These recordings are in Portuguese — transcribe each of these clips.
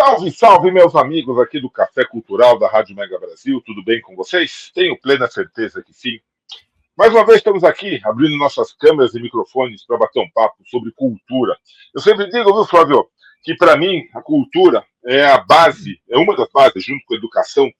Salve, salve, meus amigos aqui do Café Cultural da Rádio Mega Brasil. Tudo bem com vocês? Tenho plena certeza que sim. Mais uma vez estamos aqui, abrindo nossas câmeras e microfones para bater um papo sobre cultura. Eu sempre digo, viu, Flávio, que para mim a cultura é a base, é uma das bases, junto com a educação,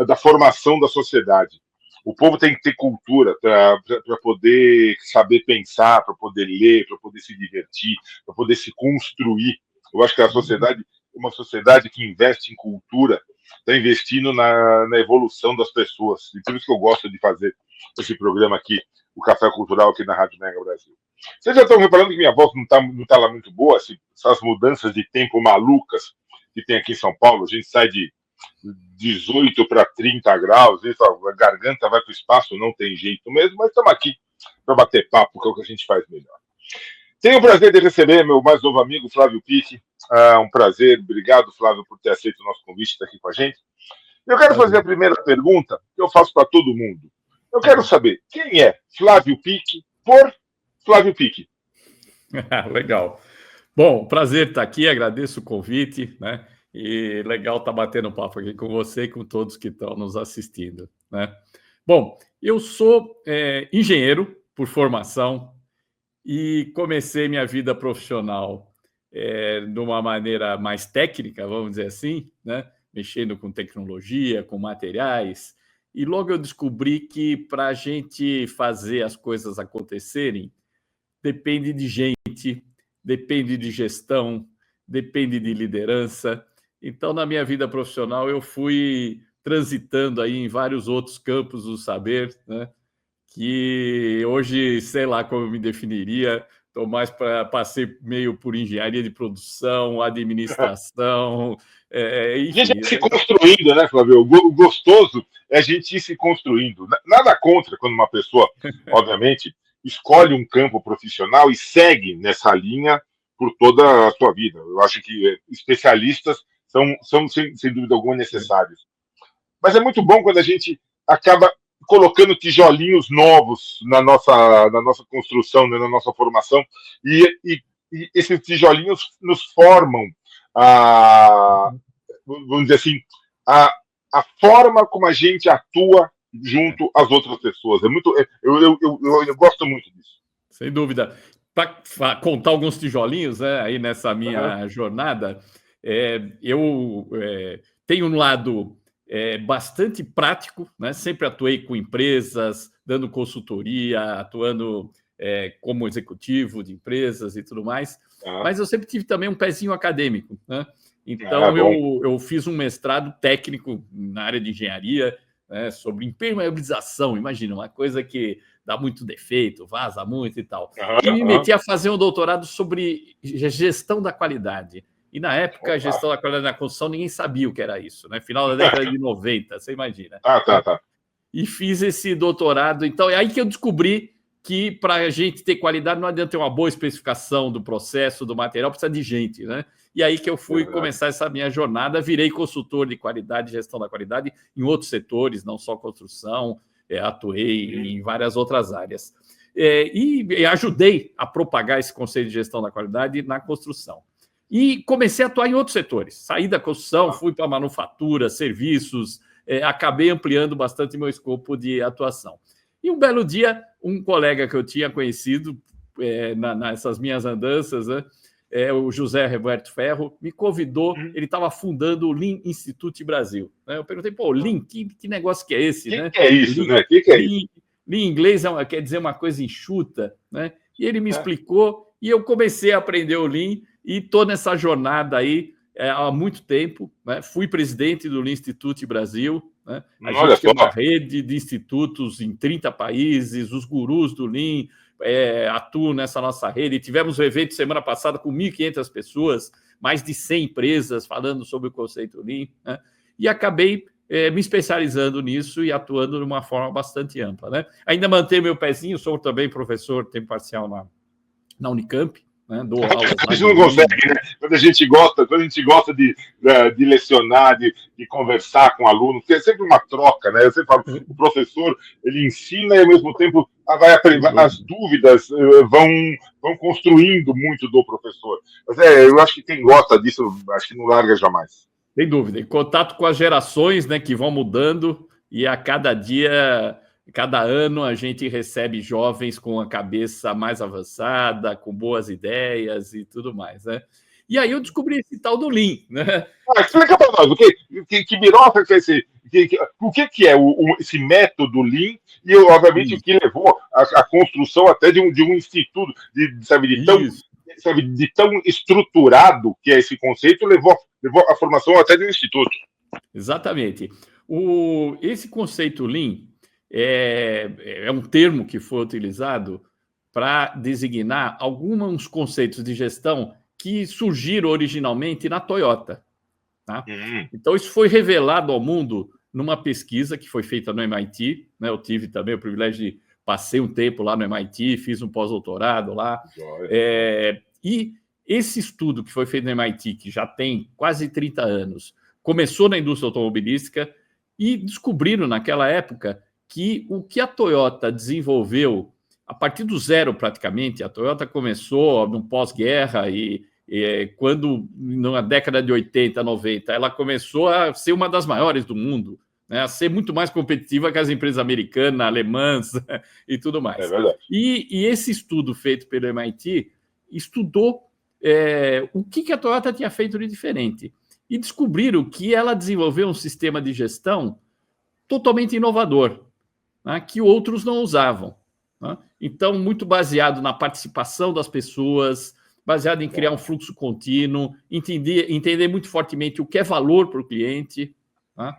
da formação da sociedade. O povo tem que ter cultura para poder saber pensar, para poder ler, para poder se divertir, para poder se construir. Eu acho que a sociedade, uma sociedade que investe em cultura, está investindo na evolução das pessoas. E por isso que eu gosto de fazer esse programa aqui, o Café Cultural, aqui na Rádio Mega Brasil. Vocês já estão reparando que minha voz não tá lá muito boa? Essas mudanças de tempo malucas que tem aqui em São Paulo. A gente sai de 18 para 30 graus, a garganta vai para o espaço, não tem jeito mesmo, mas estamos aqui para bater papo, que é o que a gente faz melhor. Tenho o prazer de receber meu mais novo amigo, Flávio Pique. Um prazer, obrigado, Flávio, por ter aceito o nosso convite, estar aqui com a gente. Eu quero fazer a primeira pergunta que eu faço para todo mundo. Eu quero saber quem é Flávio Pique por Flávio Pique. Legal. Bom, prazer estar aqui, agradeço o convite, né? E legal estar batendo papo aqui com você e com todos que estão nos assistindo, né? Bom, eu sou engenheiro por formação e comecei minha vida profissional de uma maneira mais técnica, vamos dizer assim, né? Mexendo com tecnologia, com materiais. E logo eu descobri que para a gente fazer as coisas acontecerem, depende de gente, depende de gestão, depende de liderança. Então, na minha vida profissional, eu fui transitando aí em vários outros campos do saber, né? Que hoje, sei lá como eu me definiria, estou mais passei meio por engenharia de produção, administração, enfim. A gente vai se construindo, né, Flávio? O gostoso é a gente ir se construindo. Nada contra quando uma pessoa, obviamente, escolhe um campo profissional e segue nessa linha por toda a sua vida. Eu acho que especialistas são sem dúvida alguma, necessários. Mas é muito bom quando a gente acaba colocando tijolinhos novos na nossa construção, né, na nossa formação, e esses tijolinhos nos formam, vamos dizer assim, a forma como a gente atua junto às outras pessoas. Eu gosto muito disso. Sem dúvida. Para contar alguns tijolinhos, né, aí nessa minha jornada, eu tenho um lado bastante prático, né? Sempre atuei com empresas, dando consultoria, atuando como executivo de empresas e tudo mais, mas eu sempre tive também um pezinho acadêmico, né? Então eu fiz um mestrado técnico na área de engenharia, né, sobre impermeabilização. Imagina, uma coisa que dá muito defeito, vaza muito e tal. E me meti a fazer um doutorado sobre gestão da qualidade. E na época, a gestão da qualidade na construção, ninguém sabia o que era isso, né? Final da década de 90, você imagina. Tá. E fiz esse doutorado. Então, é aí que eu descobri que para a gente ter qualidade não adianta ter uma boa especificação do processo, do material, precisa de gente, né? E aí que eu fui começar essa minha jornada, virei consultor de qualidade, gestão da qualidade em outros setores, não só construção, atuei em várias outras áreas. E ajudei a propagar esse conceito de gestão da qualidade na construção. E comecei a atuar em outros setores. Saí da construção, fui para a manufatura, serviços, acabei ampliando bastante meu escopo de atuação. E um belo dia, um colega que eu tinha conhecido nessas minhas andanças, né, o José Roberto Ferro, me convidou, ele estava fundando o Lean Institute Brasil. Né? Eu perguntei, Lean, que negócio que é esse? Que é isso, Lean, né? Que é isso? Lean em inglês quer dizer uma coisa enxuta, né? E ele me explicou, e eu comecei a aprender o Lean, e estou nessa jornada aí há muito tempo, né? Fui presidente do Lean Institute Brasil, né? A gente tem uma rede de institutos em 30 países, os gurus do Lean atuam nessa nossa rede. Tivemos um evento semana passada com 1.500 pessoas, mais de 100 empresas falando sobre o conceito Lean, né? E acabei me especializando nisso e atuando de uma forma bastante ampla, né? Ainda mantenho meu pezinho, sou também professor tempo parcial na Unicamp, né? Dou aulas. A gente não consegue, né? Quando a gente gosta de lecionar, de conversar com o aluno, porque é sempre uma troca, né? Eu sempre falo, o professor, ele ensina e ao mesmo tempo vai aprender, as dúvidas vão construindo muito do professor. Mas eu acho que quem gosta disso, acho que não larga jamais. Sem dúvida. Em contato com as gerações, né, que vão mudando, e a cada dia, cada ano, a gente recebe jovens com a cabeça mais avançada, com boas ideias e tudo mais, né? E aí eu descobri esse tal do Lean, né? Explica para nós, que birosca que é esse, o que é esse método Lean e, obviamente, o que levou à construção até de um instituto, de tão estruturado que é esse conceito, levou à formação até de um instituto. Exatamente. Esse conceito Lean é um termo que foi utilizado para designar alguns conceitos de gestão que surgiram originalmente na Toyota. Tá? Então, isso foi revelado ao mundo numa pesquisa que foi feita no MIT. Né? Eu tive também o privilégio de passei um tempo lá no MIT, fiz um pós-doutorado lá. E esse estudo que foi feito no MIT, que já tem quase 30 anos, começou na indústria automobilística e descobriram naquela época que o que a Toyota desenvolveu a partir do zero praticamente, a Toyota começou no pós-guerra e quando na década de 80, 90, ela começou a ser uma das maiores do mundo, né, a ser muito mais competitiva que as empresas americanas, alemãs e tudo mais. É verdade. E esse estudo feito pelo MIT estudou o que a Toyota tinha feito de diferente. E descobriram que ela desenvolveu um sistema de gestão totalmente inovador, né, que outros não usavam. Né? Então, muito baseado na participação das pessoas, baseado em criar um fluxo contínuo, entender muito fortemente o que é valor para o cliente, né?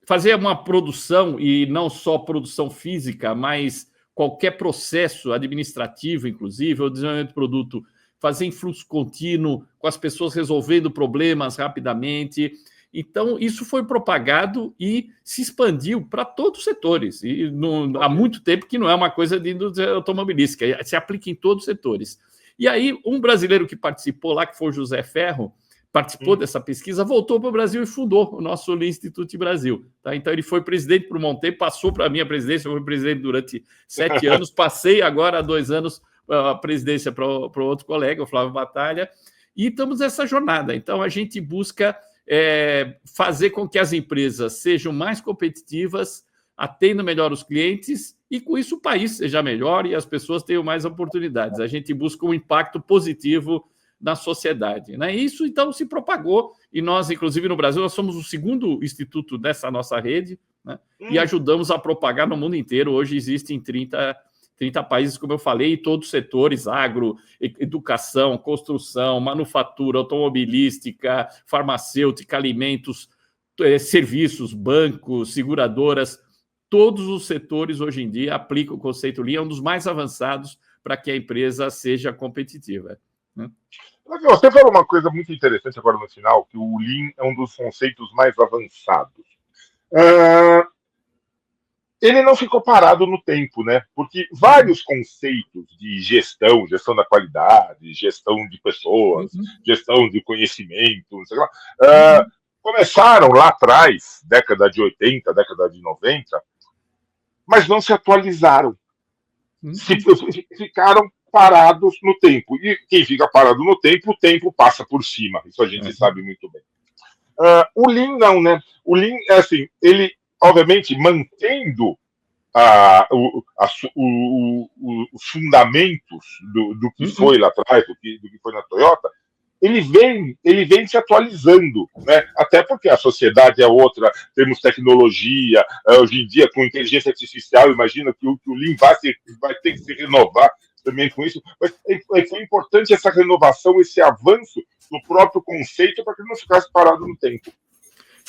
Fazer uma produção, e não só produção física, mas qualquer processo administrativo, inclusive, o desenvolvimento de produto, fazer em fluxo contínuo, com as pessoas resolvendo problemas rapidamente. Então, isso foi propagado e se expandiu para todos os setores. E há muito tempo que não é uma coisa de indústria automobilística, se aplica em todos os setores. E aí, um brasileiro que participou lá, que foi o José Ferro, participou dessa pesquisa, voltou para o Brasil e fundou o nosso Lean Institute Brasil. Tá? Então, ele foi presidente por um bom tempo, passou para a minha presidência, eu fui presidente durante 7 anos, passei agora há 2 anos a presidência para outro colega, o Flávio Batalha, e estamos nessa jornada. Então, a gente busca fazer com que as empresas sejam mais competitivas, atendam melhor os clientes e, com isso, o país seja melhor e as pessoas tenham mais oportunidades. A gente busca um impacto positivo na sociedade. Né? Isso, então, se propagou e nós, inclusive, no Brasil, nós somos o segundo instituto dessa nossa rede, né? E ajudamos a propagar no mundo inteiro. Hoje existem 30 países, como eu falei, e todos os setores, agro, educação, construção, manufatura, automobilística, farmacêutica, alimentos, serviços, bancos, seguradoras, todos os setores hoje em dia aplicam o conceito Lean, é um dos mais avançados para que a empresa seja competitiva. Né? Você falou uma coisa muito interessante agora no final, que o Lean é um dos conceitos mais avançados. Ele não ficou parado no tempo, né? Porque vários conceitos de gestão da qualidade, gestão de pessoas, gestão de conhecimento, não sei lá, começaram lá atrás, década de 80, década de 90, mas não se atualizaram. Ficaram parados no tempo. E quem fica parado no tempo, o tempo passa por cima. Isso a gente sabe muito bem. O Lean não, né? O Lean é assim, ele obviamente, mantendo os fundamentos do que foi lá atrás, do que foi na Toyota, ele vem se atualizando, né? Até porque a sociedade é outra, temos tecnologia, hoje em dia, com inteligência artificial, imagina que o Lean vai ter que se renovar também com isso, mas foi importante essa renovação, esse avanço no próprio conceito para que ele não ficasse parado no tempo.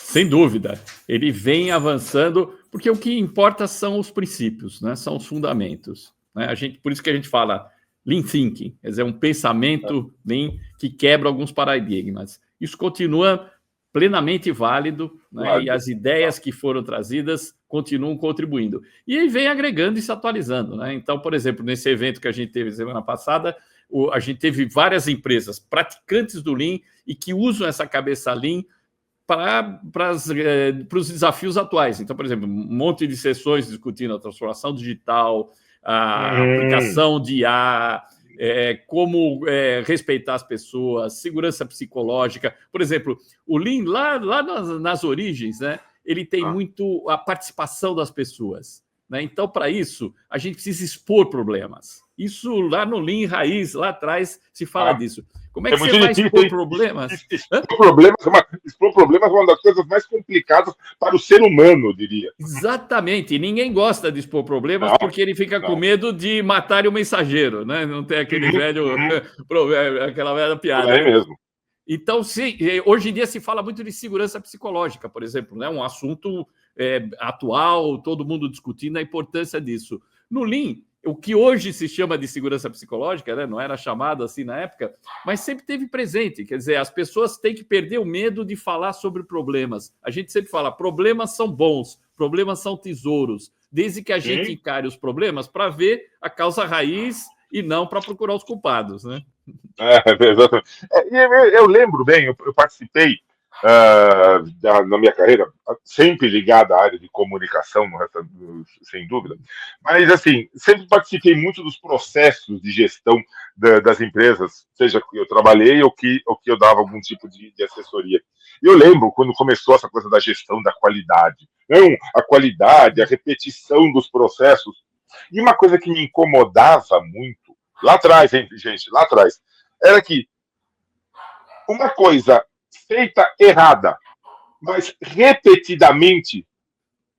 Sem dúvida, ele vem avançando, porque o que importa são os princípios, né? São os fundamentos. Né? Por isso que a gente fala Lean Thinking, quer dizer, um pensamento Lean que quebra alguns paradigmas. Isso continua plenamente válido, né? E as ideias que foram trazidas continuam contribuindo. E aí vem agregando e se atualizando. Né? Então, por exemplo, nesse evento que a gente teve semana passada, a gente teve várias empresas praticantes do Lean e que usam essa cabeça Lean para os desafios atuais. Então, por exemplo, um monte de sessões discutindo a transformação digital, a aplicação de IA, como respeitar as pessoas, segurança psicológica. Por exemplo, o Lean, lá nas origens, né, ele tem muito a participação das pessoas. Né? Então, para isso, a gente precisa expor problemas. Isso lá no Lean Raiz, lá atrás, se fala disso. Como é que você vai expor problemas? Expor problemas é uma das coisas mais complicadas para o ser humano, eu diria. Exatamente. E ninguém gosta de expor problemas porque ele fica com medo de matar o mensageiro, né? Não tem aquele aquela velha piada. É mesmo. Então, hoje em dia se fala muito de segurança psicológica, por exemplo, né? Um assunto atual, todo mundo discutindo a importância disso. No Lean, o que hoje se chama de segurança psicológica, né? Não era chamado assim na época, mas sempre teve presente. Quer dizer, as pessoas têm que perder o medo de falar sobre problemas. A gente sempre fala, problemas são bons, problemas são tesouros, desde que a gente encare os problemas para ver a causa raiz e não para procurar os culpados, né? Exatamente. Eu lembro bem, eu participei na minha carreira, sempre ligada à área de comunicação, sem dúvida, mas assim, sempre participei muito dos processos de gestão das empresas, seja que eu trabalhei ou que eu dava algum tipo de assessoria. E eu lembro quando começou essa coisa da gestão da qualidade. Não, a qualidade, a repetição dos processos. E uma coisa que me incomodava muito, lá atrás, hein, gente, lá atrás, era que uma coisa feita errada, mas repetidamente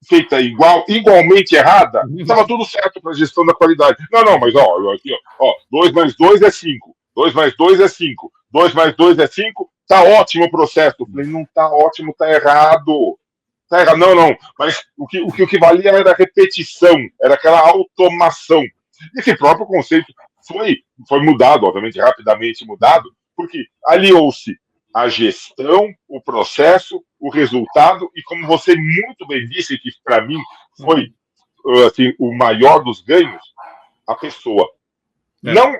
feita igualmente errada, estava tudo certo para a gestão da qualidade. Não, mas aqui, 2 mais 2 é 5. 2 mais 2 é 5. 2 mais 2 é 5. Tá ótimo o processo. Eu falei, não tá ótimo, tá errado. Tá errado. Não. Mas o que valia era a repetição, era aquela automação. Esse próprio conceito foi mudado, obviamente, rapidamente mudado, porque aliou-se a gestão, o processo, o resultado, e como você muito bem disse, que para mim foi assim, o maior dos ganhos, a pessoa. Não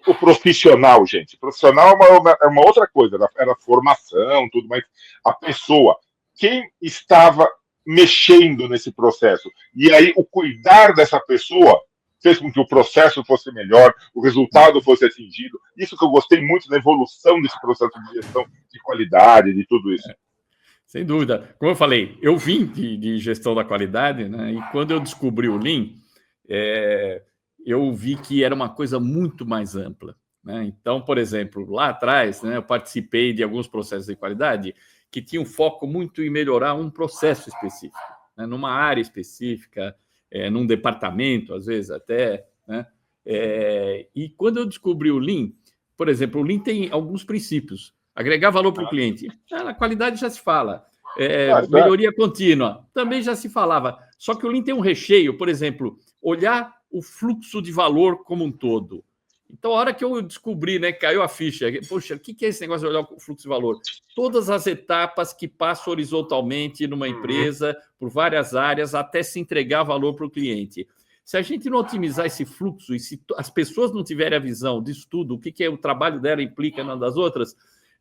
o profissional, gente. O profissional é uma outra coisa, era formação, tudo, mas a pessoa. Quem estava mexendo nesse processo? E aí, o cuidar dessa pessoa fez com que o processo fosse melhor, o resultado fosse atingido. Isso que eu gostei muito da evolução desse processo de gestão de qualidade, de tudo isso. Sem dúvida. Como eu falei, eu vim de gestão da qualidade, né? E quando eu descobri o Lean, eu vi que era uma coisa muito mais ampla. Né? Então, por exemplo, lá atrás, né, eu participei de alguns processos de qualidade que tinham foco muito em melhorar um processo específico, né? Numa área específica, num departamento, às vezes até, né? E quando eu descobri o Lean, por exemplo, o Lean tem alguns princípios. Agregar valor para o cliente. A qualidade já se fala. Melhoria contínua. Também já se falava. Só que o Lean tem um recheio, por exemplo, olhar o fluxo de valor como um todo. Então, a hora que eu descobri, né, caiu a ficha, poxa, o que é esse negócio de olhar o fluxo de valor? Todas as etapas que passam horizontalmente numa empresa, por várias áreas, até se entregar valor para o cliente. Se a gente não otimizar esse fluxo e se as pessoas não tiverem a visão disso tudo, o que o trabalho dela implica na das outras,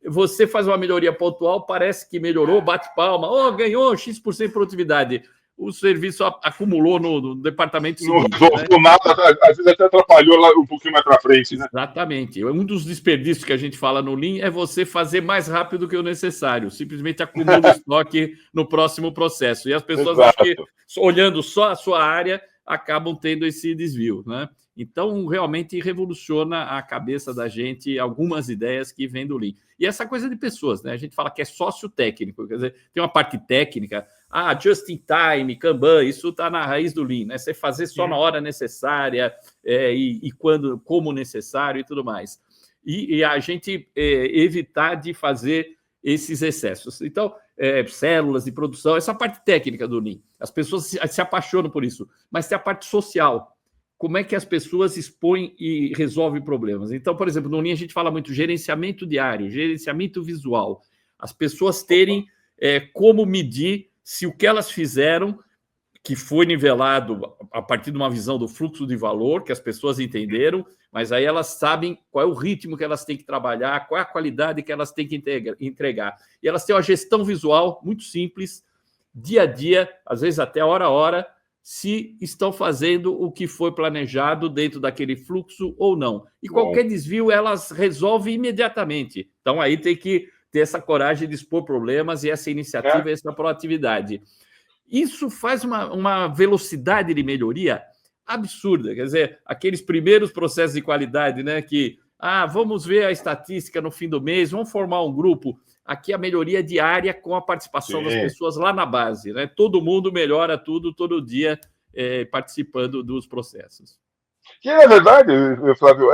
você faz uma melhoria pontual, parece que melhorou, bate palma, ganhou X% de produtividade. O serviço acumulou no departamento seguinte. Não resolveu nada, às vezes até atrapalhou lá um pouquinho mais para frente, né? Exatamente. Um dos desperdícios que a gente fala no Lean é você fazer mais rápido que o necessário. Simplesmente acumula o estoque no próximo processo. E as pessoas, acho que, olhando só a sua área, acabam tendo esse desvio, né? Então, realmente revoluciona a cabeça da gente algumas ideias que vêm do Lean. E essa coisa de pessoas, né? A gente fala que é sócio técnico, quer dizer, tem uma parte técnica, just in time, Kanban, isso está na raiz do Lean, né? Você fazer só na hora necessária e como necessário e tudo mais. E a gente evitar de fazer esses excessos. Então, células de produção, essa parte técnica do Lean. As pessoas se apaixonam por isso, mas tem a parte social. Como é que as pessoas expõem e resolvem problemas? Então, por exemplo, no Lean a gente fala muito gerenciamento diário, gerenciamento visual. As pessoas terem como medir se o que elas fizeram, que foi nivelado a partir de uma visão do fluxo de valor, que as pessoas entenderam, mas aí elas sabem qual é o ritmo que elas têm que trabalhar, qual é a qualidade que elas têm que entregar. E elas têm uma gestão visual muito simples, dia a dia, às vezes até hora a hora. se estão fazendo o que foi planejado dentro daquele fluxo ou não. E qualquer desvio elas resolvem imediatamente. Então aí tem que ter essa coragem de expor problemas e essa iniciativa, essa proatividade. Isso faz uma velocidade de melhoria absurda. Quer dizer, aqueles primeiros processos de qualidade, né, que vamos ver a estatística no fim do mês, vamos formar um grupo. Aqui a melhoria diária com a participação das pessoas lá na base, né? Todo mundo melhora tudo, todo dia participando dos processos. Que, na verdade, Flávio,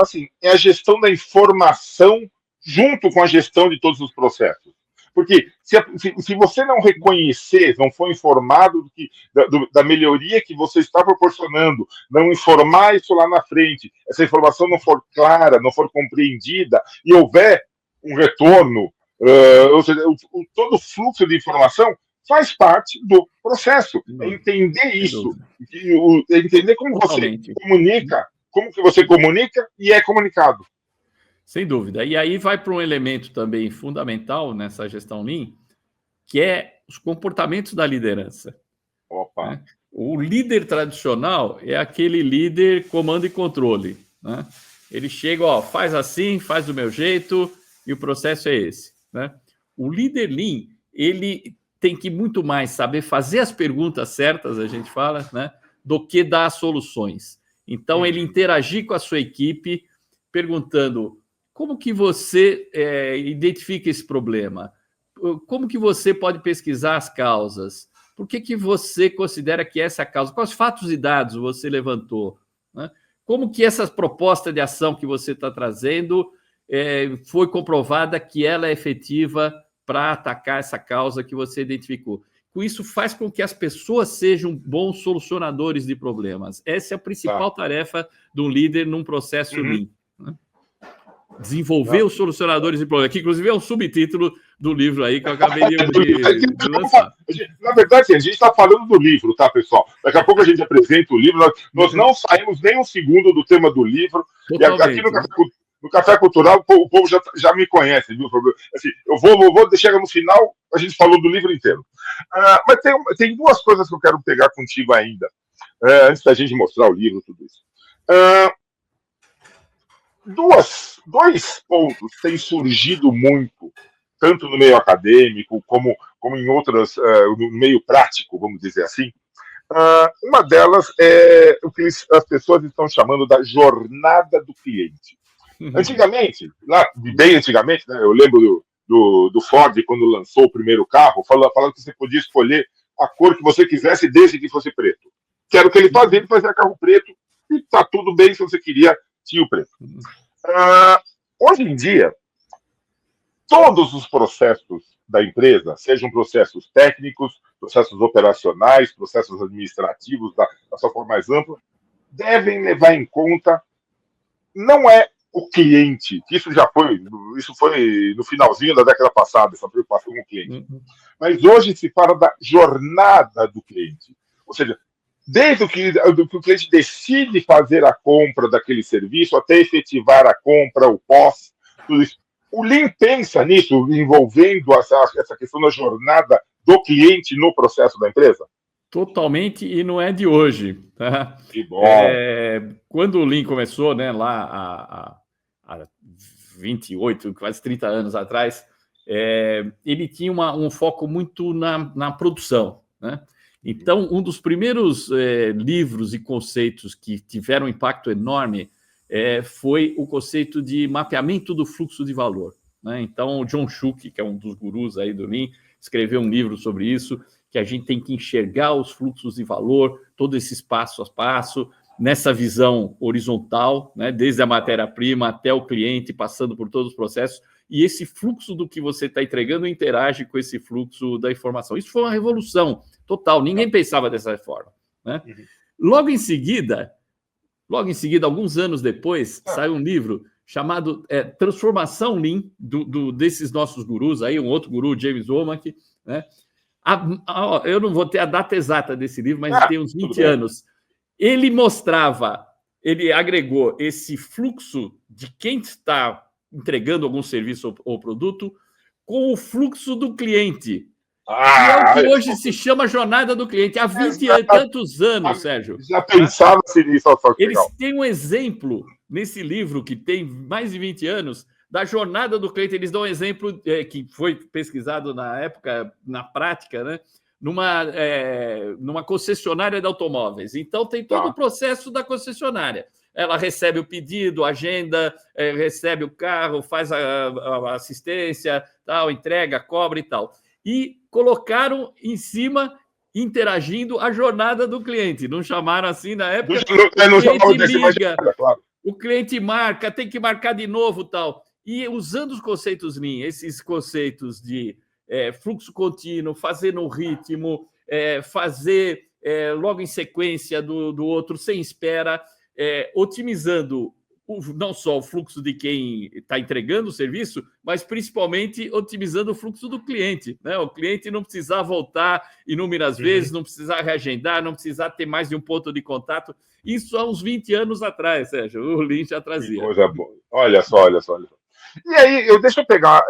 assim, é a gestão da informação junto com a gestão de todos os processos. Porque se você não reconhecer, não for informado da melhoria que você está proporcionando, não informar isso lá na frente, essa informação não for clara, não for compreendida, e houver um retorno, ou seja, todo o fluxo de informação faz parte do processo. É entender isso, é entender como você comunica, como que você comunica e é comunicado. Sem dúvida. E aí vai para um elemento também fundamental nessa gestão Lean, que é os comportamentos da liderança. Opa! Né? O líder tradicional é aquele líder comando e controle. Né? Ele chega, faz assim, faz do meu jeito, e o processo é esse. Né? O líder Lean, ele tem que muito mais saber fazer as perguntas certas, a gente fala, né, do que dar soluções. Então, ele interagir com a sua equipe, perguntando como que você identifica esse problema, como que você pode pesquisar as causas, por que você considera que essa é a causa, quais fatos e dados você levantou, né? Como que essa proposta de ação que você está trazendo foi comprovada que ela é efetiva para atacar essa causa que você identificou. Com isso, faz com que as pessoas sejam bons solucionadores de problemas. Essa é a principal tarefa de um líder num processo Lean. Né? Desenvolver os solucionadores de problemas, que inclusive é um subtítulo do livro aí que eu acabei de lançar. Na verdade, a gente está falando do livro, tá, pessoal? Daqui a pouco a gente apresenta o livro. Nós não saímos nem um segundo do tema do livro. Totalmente. E aqui no Café Cultural, o povo já me conhece, viu? Assim, eu vou deixar no final, a gente falou do livro inteiro. Mas tem duas coisas que eu quero pegar contigo ainda, antes da gente mostrar o livro, tudo isso. Dois pontos têm surgido muito, tanto no meio acadêmico como em outras, no meio prático, vamos dizer assim. Uma delas é o que as pessoas estão chamando da jornada do cliente. Antigamente, bem antigamente, né, eu lembro do Ford, quando lançou o primeiro carro, falando que você podia escolher a cor que você quisesse, desde que fosse preto. Que era o que ele fazia carro preto, e tá tudo bem se você queria, tinha o preto. Hoje em dia, todos os processos da empresa, sejam processos técnicos, processos operacionais, processos administrativos, da sua forma mais ampla, devem levar em conta, não é o cliente, que isso foi no finalzinho da década passada, essa preocupação com o cliente. Mas hoje se fala da jornada do cliente. Ou seja, desde que o cliente decide fazer a compra daquele serviço, até efetivar a compra, o pós, tudo isso. O Lean pensa nisso, envolvendo essa questão da jornada do cliente no processo da empresa? Totalmente, e não é de hoje. Tá? Que bom. Quando o Lean começou, né, lá há 28, quase 30 anos atrás, ele tinha um foco muito na produção. Né? Então, um dos primeiros livros e conceitos que tiveram um impacto enorme foi o conceito de mapeamento do fluxo de valor. Né? Então, o John Schuch, que é um dos gurus aí do Lean, escreveu um livro sobre isso, que a gente tem que enxergar os fluxos de valor, todos esses passo a passo, nessa visão horizontal, né? Desde a matéria-prima até o cliente, passando por todos os processos, e esse fluxo do que você está entregando interage com esse fluxo da informação. Isso foi uma revolução total, ninguém pensava dessa forma. Né? Logo em seguida, alguns anos depois, saiu um livro chamado Transformação Lean, desses nossos gurus, aí um outro guru, James Womack, né? Eu não vou ter a data exata desse livro, mas tem uns 20 anos. Ele agregou esse fluxo de quem está entregando algum serviço ou produto com o fluxo do cliente. que é o que hoje se chama jornada do cliente. Há 20 e tantos anos, Sérgio. Já pensava-se nisso. Eles têm um exemplo nesse livro que tem mais de 20 anos da jornada do cliente. Eles dão um exemplo que foi pesquisado na época, na prática, né? Numa concessionária de automóveis. Então, tem todo o processo da concessionária. Ela recebe o pedido, agenda, recebe o carro, faz a assistência, tal, entrega, cobra e tal. E colocaram em cima, interagindo, a jornada do cliente. Não chamaram assim na época. O cliente liga, o cliente marca, tem que marcar de novo, tal. E usando os conceitos Lean, esses conceitos de fluxo contínuo, fazer no ritmo, fazer logo em sequência do outro, sem espera, otimizando não só o fluxo de quem está entregando o serviço, mas principalmente otimizando o fluxo do cliente, né? O cliente não precisar voltar inúmeras vezes, não precisar reagendar, não precisar ter mais de um ponto de contato. Isso há uns 20 anos atrás, Sérgio, o Lean já trazia. Coisa boa. Olha só. E aí, deixa eu pegar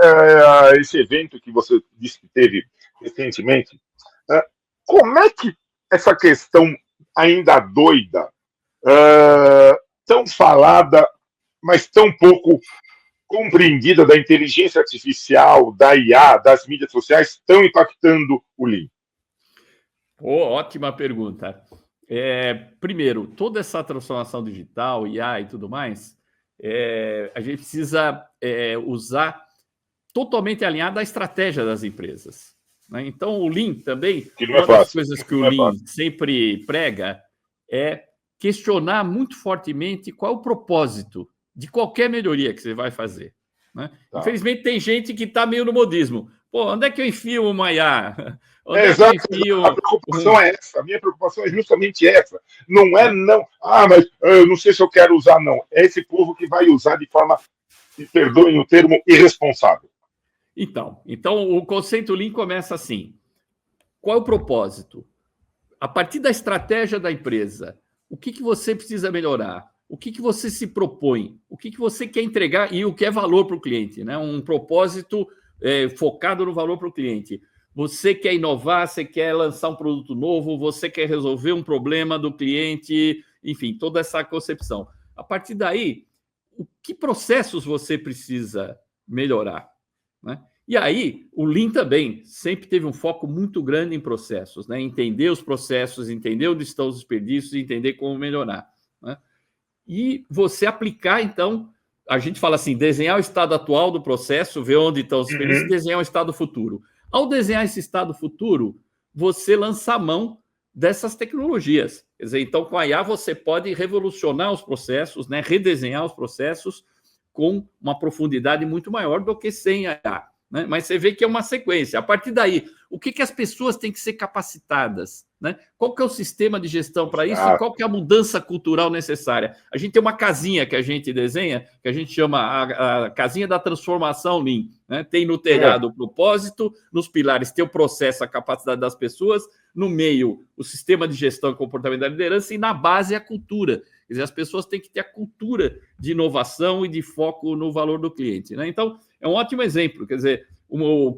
esse evento que você disse que teve recentemente. Como é que essa questão ainda doida, tão falada, mas tão pouco compreendida da inteligência artificial, da IA, das mídias sociais, estão impactando o Lean? Ótima pergunta. Primeiro, toda essa transformação digital, IA e tudo mais, a gente precisa usar totalmente alinhado à estratégia das empresas, né? Então, o Lean também, uma das coisas que o Lean sempre prega é questionar muito fortemente qual é o propósito de qualquer melhoria que você vai fazer, né? Infelizmente, tem gente que está meio no modismo. Pô, onde é que eu enfio uma IA? Exato. A preocupação é essa. A minha preocupação é justamente essa. Não é não. Mas eu não sei se eu quero usar, não. É esse povo que vai usar de forma, me perdoem o termo, irresponsável. Então, o conceito Lean começa assim. Qual é o propósito? A partir da estratégia da empresa, o que você precisa melhorar? O que você se propõe? O que você quer entregar e o que é valor para o cliente, né? Um propósito focado no valor para o cliente. Você quer inovar, você quer lançar um produto novo, você quer resolver um problema do cliente, enfim, toda essa concepção. A partir daí, que processos você precisa melhorar, né? E aí, o Lean também sempre teve um foco muito grande em processos, né? Entender os processos, entender onde estão os desperdícios, entender como melhorar, né? E você aplicar, então, a gente fala assim, desenhar o estado atual do processo, ver onde estão os desperdícios, desenhar o estado futuro. Ao desenhar esse estado futuro, você lança a mão dessas tecnologias. Quer dizer, então, com a IA, você pode revolucionar os processos, né? Redesenhar os processos com uma profundidade muito maior do que sem a IA, né? Mas você vê que é uma sequência. A partir daí, o que as pessoas têm que ser capacitadas, né? Qual que é o sistema de gestão para isso e qual que é a mudança cultural necessária? A gente tem uma casinha que a gente desenha, que a gente chama a casinha da transformação Lean, né? Tem no telhado o propósito, nos pilares tem o processo, a capacidade das pessoas, no meio o sistema de gestão e comportamento da liderança e na base a cultura. Quer dizer, as pessoas têm que ter a cultura de inovação e de foco no valor do cliente, né? Então, é um ótimo exemplo. Quer dizer,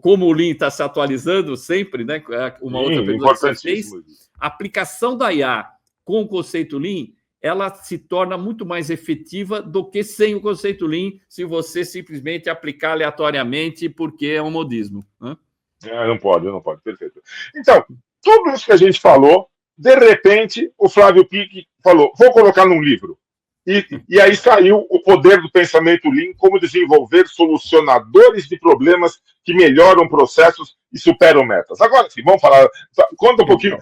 como o Lean está se atualizando sempre, né? Uma outra pergunta que você fez, a aplicação da IA com o conceito Lean, ela se torna muito mais efetiva do que sem o conceito Lean, se você simplesmente aplicar aleatoriamente porque é um modismo, né? Não pode, perfeito. Então, tudo isso que a gente falou, de repente, o Flávio Pique falou, vou colocar num livro. E aí saiu o poder do pensamento Lean, como desenvolver solucionadores de problemas que melhoram processos e superam metas. Agora sim, vamos falar. Conta um pouquinho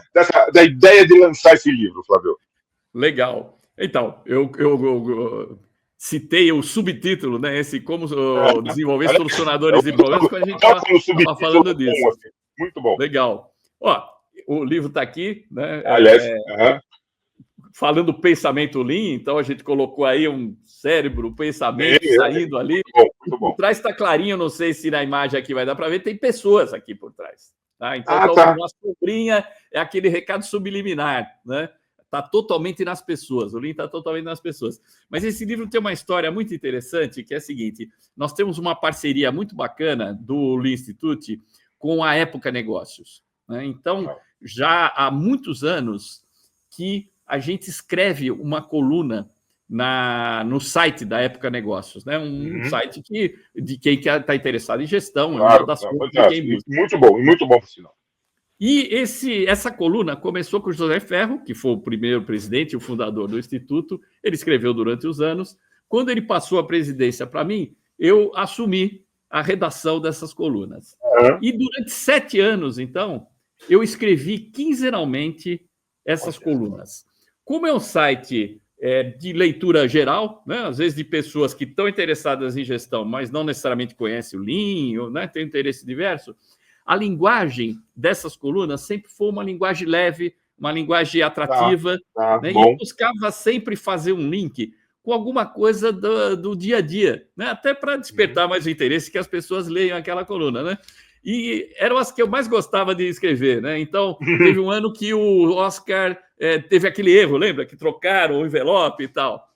da ideia de lançar esse livro, Flávio. Legal. Então, eu citei o subtítulo, né? Esse como desenvolver solucionadores de problemas, quando a gente estava falando disso. Assim. Muito bom. Legal. Ó, o livro está aqui, né? Aliás, falando do pensamento Lean, então a gente colocou aí um cérebro, pensamento saindo ali. Muito bom. Por trás está clarinho, não sei se na imagem aqui vai dar para ver, tem pessoas aqui por trás. Tá? Então, uma sombrinha é aquele recado subliminar, né? Está totalmente nas pessoas, o Lean está totalmente nas pessoas. Mas esse livro tem uma história muito interessante, que é a seguinte, nós temos uma parceria muito bacana do Lean Institute com a Época Negócios, né? Então, já há muitos anos que a gente escreve uma coluna no site da Época Negócios, né? Site de quem está interessado em gestão, claro, uma das fontes de quem busca. Muito bom, por sinal. E essa coluna começou com o José Ferro, que foi o primeiro presidente e o fundador do Instituto. Ele escreveu durante os anos. Quando ele passou a presidência para mim, eu assumi a redação dessas colunas. E durante 7 anos, então, eu escrevi quinzenalmente essas colunas. Como é um site de leitura geral, né? Às vezes de pessoas que estão interessadas em gestão, mas não necessariamente conhecem o Lean, né? Tem interesse diverso, a linguagem dessas colunas sempre foi uma linguagem leve, uma linguagem atrativa, né? E eu buscava sempre fazer um link com alguma coisa do dia a dia, né? Até para despertar mais o interesse que as pessoas leiam aquela coluna, né? E eram as que eu mais gostava de escrever, né? Então, teve um ano que o Oscar teve aquele erro, lembra? Que trocaram o envelope e tal.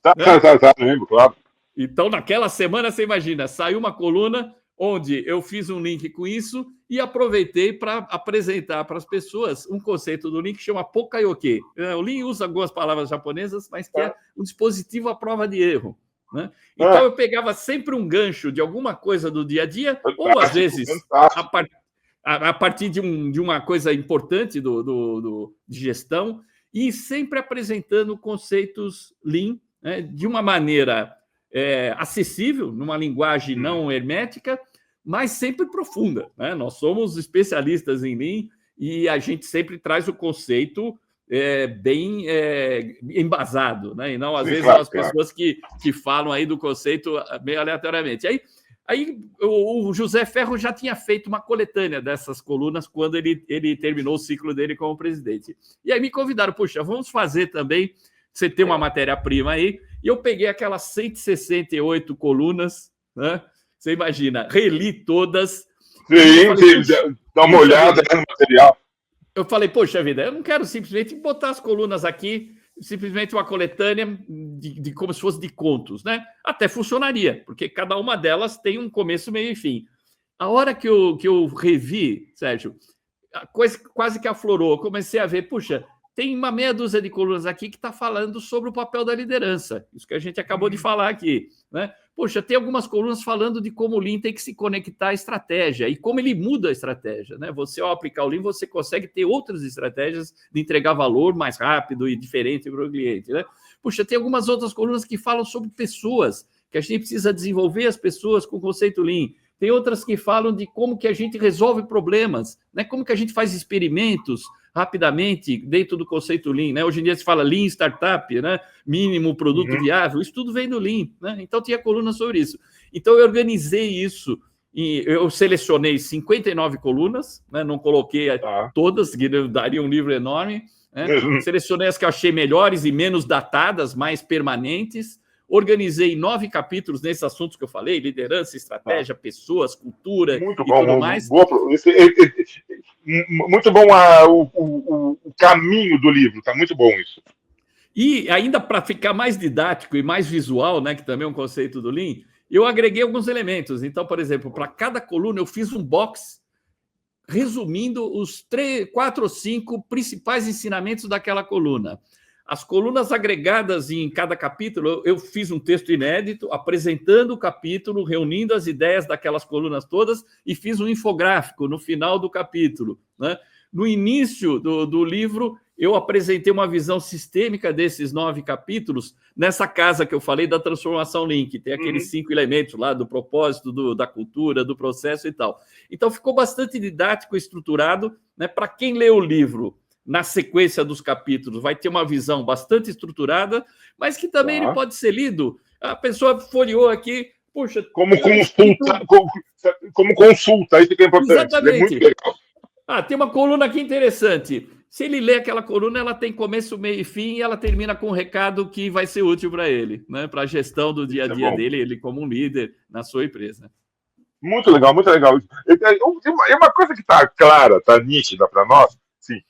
Lembro, claro. Então, naquela semana, você imagina, saiu uma coluna onde eu fiz um link com isso e aproveitei para apresentar para as pessoas um conceito do Lean que chama Pokayoke. O Lean usa algumas palavras japonesas, mas que é um dispositivo à prova de erro, né? Então, eu pegava sempre um gancho de alguma coisa do dia a dia, ou às vezes a partir de uma coisa importante de gestão, e sempre apresentando conceitos Lean, né, de uma maneira acessível, numa linguagem não hermética, mas sempre profunda, né? Nós somos especialistas em Lean e a gente sempre traz o conceito bem embasado, né? E não, às vezes, as pessoas que falam aí do conceito meio aleatoriamente. Aí o José Ferro já tinha feito uma coletânea dessas colunas quando ele terminou o ciclo dele como presidente. E aí me convidaram, puxa, vamos fazer também, você tem uma matéria-prima aí, e eu peguei aquelas 168 colunas, né? Você imagina, reli todas. Sim, dá uma olhada no material. Eu falei, poxa vida, eu não quero simplesmente botar as colunas aqui, simplesmente uma coletânea de como se fosse de contos, né? Até funcionaria, porque cada uma delas tem um começo, meio e fim. A hora que eu revi, Sérgio, a coisa quase que aflorou. Eu comecei a ver, puxa, tem uma meia dúzia de colunas aqui que está falando sobre o papel da liderança. Isso que a gente acabou de falar aqui, né? Poxa, tem algumas colunas falando de como o Lean tem que se conectar à estratégia e como ele muda a estratégia, né? Você, ao aplicar o Lean, você consegue ter outras estratégias de entregar valor mais rápido e diferente para o cliente, né? Puxa, tem algumas outras colunas que falam sobre pessoas, que a gente precisa desenvolver as pessoas com o conceito Lean. Tem outras que falam de como que a gente resolve problemas, né? Como que a gente faz experimentos rapidamente dentro do conceito Lean, né? Hoje em dia se fala Lean Startup, né? Mínimo produto viável, isso tudo vem do Lean, né? Então tinha coluna sobre isso. Então eu organizei isso e eu selecionei 59 colunas, né? Não coloquei todas, que daria um livro enorme, né? Selecionei as que eu achei melhores e menos datadas, mais permanentes. Organizei 9 capítulos nesses assuntos que eu falei: liderança, estratégia, pessoas, cultura muito e bom, tudo mais. Muito bom o caminho do livro, tá muito bom isso. E ainda para ficar mais didático e mais visual, né, que também é um conceito do Lean, eu agreguei alguns elementos. Então, por exemplo, para cada coluna eu fiz um box resumindo os 4 ou 5 principais ensinamentos daquela coluna. As colunas agregadas em cada capítulo, eu fiz um texto inédito, apresentando o capítulo, reunindo as ideias daquelas colunas todas e fiz um infográfico no final do capítulo, né? No início do livro, eu apresentei uma visão sistêmica desses 9 capítulos nessa casa que eu falei da transformação Lean, que tem aqueles 5 elementos lá do propósito, da cultura, do processo e tal. Então, ficou bastante didático e estruturado, né? Para quem lê o livro na sequência dos capítulos, vai ter uma visão bastante estruturada, mas que também ele pode ser lido. A pessoa folheou aqui, puxa... Como consulta, isso que é importante. Exatamente. É muito legal. Tem uma coluna aqui interessante. Se ele lê aquela coluna, ela tem começo, meio e fim, e ela termina com um recado que vai ser útil para ele, né? Para a gestão do dia a dia dele, ele como um líder na sua empresa. Muito legal, muito legal. É uma coisa que está clara, está nítida para nós. Sim.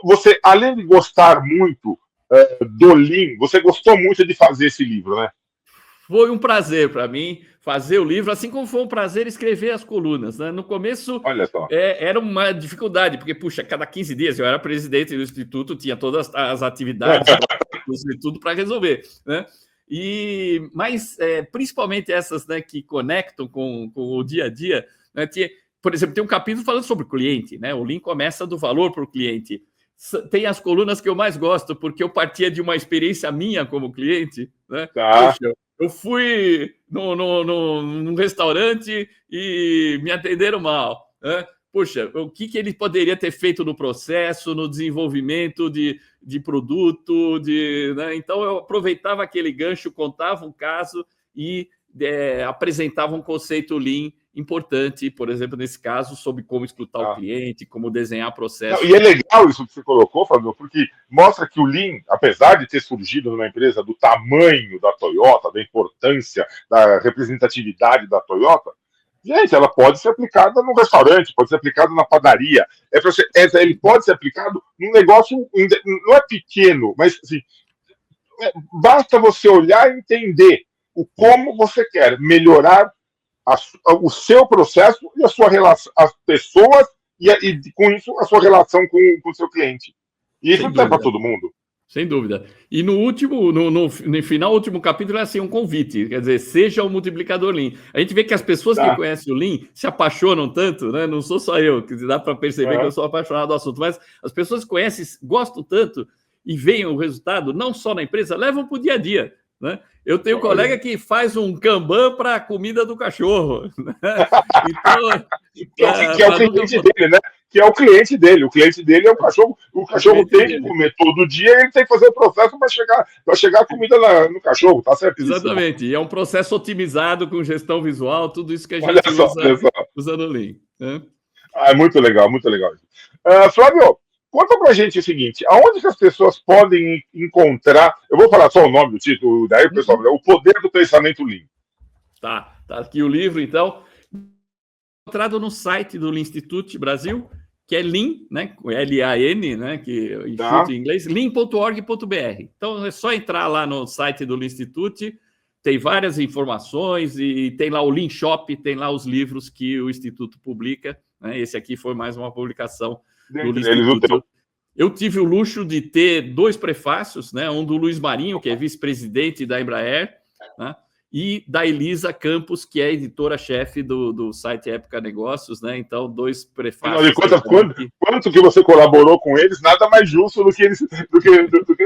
Você, além de gostar muito do Lean, você gostou muito de fazer esse livro, né? Foi um prazer para mim fazer o livro, assim como foi um prazer escrever as colunas, né? No começo Olha só. era uma dificuldade, porque, puxa, cada 15 dias eu era presidente do Instituto, tinha todas as atividades do Instituto para resolver, né? Mas principalmente essas, né, que conectam com o dia a dia, né? Por exemplo, tem um capítulo falando sobre o cliente, né? O Lean começa do valor para o cliente. Tem as colunas que eu mais gosto, porque eu partia de uma experiência minha como cliente, né? Tá. Poxa, eu fui num restaurante e me atenderam mal, né? Poxa, o que ele poderia ter feito no processo, no desenvolvimento de produto, né? Então eu aproveitava aquele gancho, contava um caso e apresentava um conceito Lean importante, por exemplo, nesse caso, sobre como escutar o cliente, como desenhar processo. Não, e é legal isso que você colocou, Fábio, porque mostra que o Lean, apesar de ter surgido numa empresa do tamanho da Toyota, da importância, da representatividade da Toyota, gente, ela pode ser aplicada no restaurante, pode ser aplicada na padaria. Ele pode ser aplicado num negócio, não é pequeno, mas assim, basta você olhar e entender o como você quer melhorar o seu processo e a sua relação, as pessoas e com isso a sua relação com o seu cliente. E isso não é para todo mundo. Sem dúvida. E no último, no final, o último capítulo é assim, um convite, quer dizer, seja um multiplicador Lean. A gente vê que as pessoas que conhecem o Lean se apaixonam tanto, né? Não sou só eu, que dá para perceber que eu sou apaixonado do assunto, mas as pessoas que conhecem, gostam tanto e veem o resultado, não só na empresa, levam para o dia a dia, né? Eu tenho um colega que faz um Kanban para a comida do cachorro. Né? Então, que é o cliente dele, né? Que é o cliente dele. O cliente dele é o cachorro. O cachorro tem que comer todo dia e ele tem que fazer o processo para chegar a comida no cachorro, tá certíssimo. Exatamente. E é um processo otimizado com gestão visual, tudo isso que a gente usa no Lean. Né? É muito legal, muito legal. Flávio, conta pra gente o seguinte, aonde que as pessoas podem encontrar, eu vou falar só o nome do título, daí o pessoal vai, O Poder do Pensamento Lean. Tá aqui o livro, então, encontrado no site do Lean Institute Brasil, que é Lean, né, L-A-N, né, que Instituto em inglês, lean.org.br. Então é só entrar lá no site do Lean Institute, tem várias informações e tem lá o Lean Shop, tem lá os livros que o Instituto publica, né? Esse aqui foi mais uma publicação do Lean Institute. Eu tive o luxo de ter 2 prefácios, né? Um do Luiz Marinho, que é vice-presidente da Embraer, né? E da Elisa Campos, que é editora-chefe do site Época Negócios, né? Então, 2 prefácios. Quanto que você colaborou com eles, nada mais justo do que eles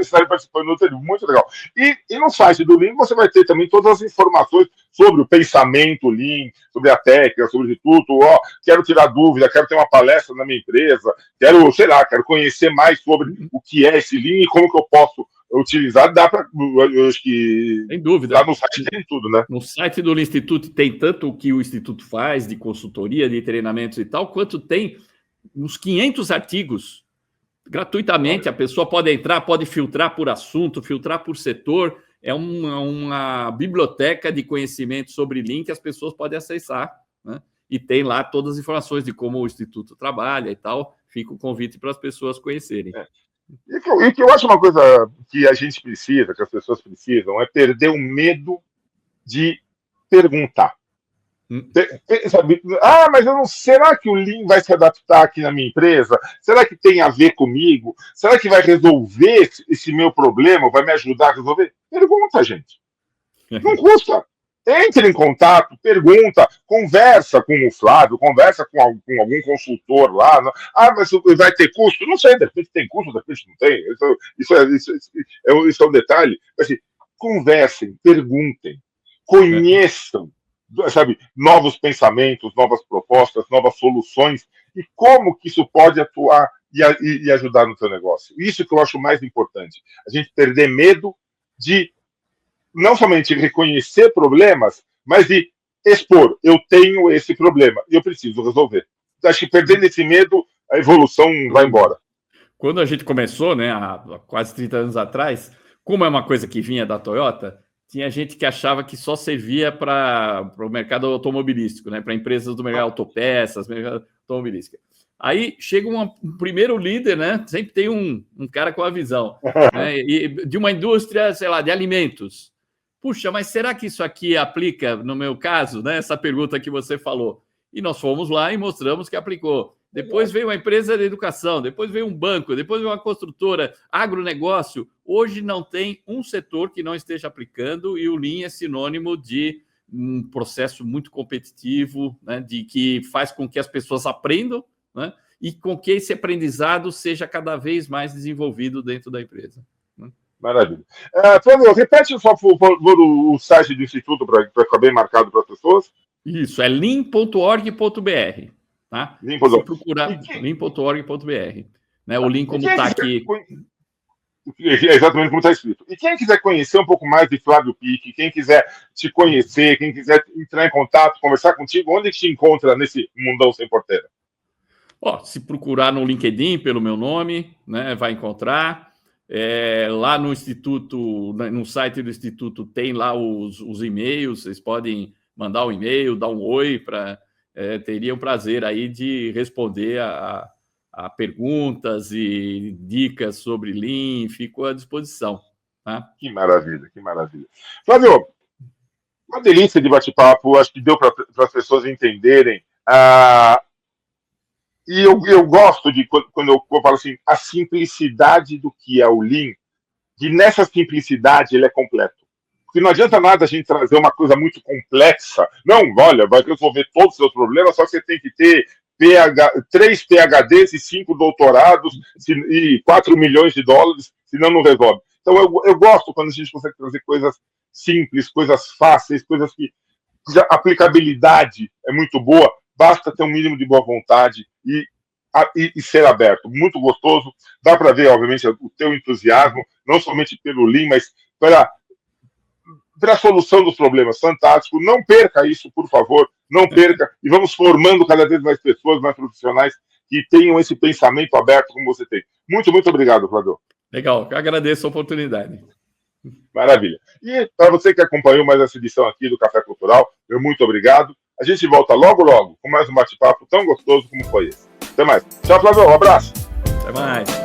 estarem participando do outro. Muito legal. E no site do Lean você vai ter também todas as informações sobre o pensamento Lean, sobre a técnica, sobre tudo. Quero tirar dúvida, quero ter uma palestra na minha empresa, quero conhecer mais sobre o que é esse Lean e como que eu posso utilizar, dá para, acho que... Sem dúvida. Lá no site tem tudo, né? No site do Instituto tem tanto o que o Instituto faz de consultoria, de treinamentos e tal, quanto tem uns 500 artigos gratuitamente. A pessoa pode entrar, pode filtrar por assunto, filtrar por setor. É uma biblioteca de conhecimento sobre Lean que as pessoas podem acessar, né? E tem lá todas as informações de como o Instituto trabalha e tal. Fica o convite para as pessoas conhecerem. E que eu acho uma coisa que a gente precisa, que as pessoas precisam, é perder o medo de perguntar. Sabe? Mas eu não. Será que o Lean vai se adaptar aqui na minha empresa? Será que tem a ver comigo? Será que vai resolver esse meu problema? Vai me ajudar a resolver? Pergunta, gente. Não custa. Entre em contato, pergunta, conversa com o Flávio, conversa com algum consultor lá. Mas vai ter custo? Não sei, de repente tem custo, de repente não tem. Isso é um detalhe. Assim, conversem, perguntem, conheçam, sabe, novos pensamentos, novas propostas, novas soluções e como que isso pode atuar e ajudar no seu negócio. Isso que eu acho mais importante. A gente perder medo de não somente reconhecer problemas, mas de expor, eu tenho esse problema e eu preciso resolver. Acho que perdendo esse medo, a evolução vai embora. Quando a gente começou, né, há quase 30 anos atrás, como é uma coisa que vinha da Toyota, tinha gente que achava que só servia para o mercado automobilístico, né, para empresas do mercado autopeças, mercado automobilístico. Aí chega um primeiro líder, né? Sempre tem um cara com a visão, né, e de uma indústria, sei lá, de alimentos. puxa, mas será que isso aqui aplica no meu caso, né? Essa pergunta que você falou. E nós fomos lá e mostramos que aplicou. Depois veio uma empresa de educação, depois veio um banco, depois veio uma construtora, agronegócio. Hoje não tem um setor que não esteja aplicando, e o Lean é sinônimo de um processo muito competitivo, né, de que faz com que as pessoas aprendam, né, e com que esse aprendizado seja cada vez mais desenvolvido dentro da empresa. Né? Maravilha. Flávio, repete só, por favor, o site do Instituto para ficar bem marcado para as pessoas. Isso, é lean.org.br. Tá? Se procurar lean.org.br. Né? O Lean, como está aqui. É exatamente como está escrito. E quem quiser conhecer um pouco mais de Flávio Pique, quem quiser te conhecer, quem quiser entrar em contato, conversar contigo, onde te encontra nesse mundão sem porteira? Se procurar no LinkedIn pelo meu nome, né, vai encontrar. Lá no Instituto, no site do Instituto, tem lá os e-mails, vocês podem mandar um e-mail, dar um oi, teria um prazer aí de responder a perguntas e dicas sobre Lean, fico à disposição. Tá? Que maravilha, que maravilha. Flávio, uma delícia de bate-papo, acho que deu para as pessoas entenderem. E eu gosto de, quando eu falo assim, a simplicidade do que é o Lean, que nessa simplicidade ele é completo. Porque não adianta nada a gente trazer uma coisa muito complexa. Não, olha, vai resolver todos os seus problemas, só que você tem que ter 3 PhDs e 5 doutorados e 4 milhões de dólares, senão não resolve. Então eu gosto quando a gente consegue trazer coisas simples, coisas fáceis, coisas que a aplicabilidade é muito boa, basta ter um mínimo de boa vontade e ser aberto. Muito gostoso. Dá para ver, obviamente, o teu entusiasmo, não somente pelo Lean, mas pela solução dos problemas. Fantástico. Não perca isso, por favor. Não perca. E vamos formando cada vez mais pessoas, mais profissionais que tenham esse pensamento aberto como você tem. Muito, muito obrigado, Flávio. Legal. Eu agradeço a oportunidade. Maravilha. E para você que acompanhou mais essa edição aqui do Café Cultural, meu muito obrigado. A gente volta logo, logo com mais um bate-papo tão gostoso como foi esse. Até mais. Tchau, Flávio. Um abraço. Até mais.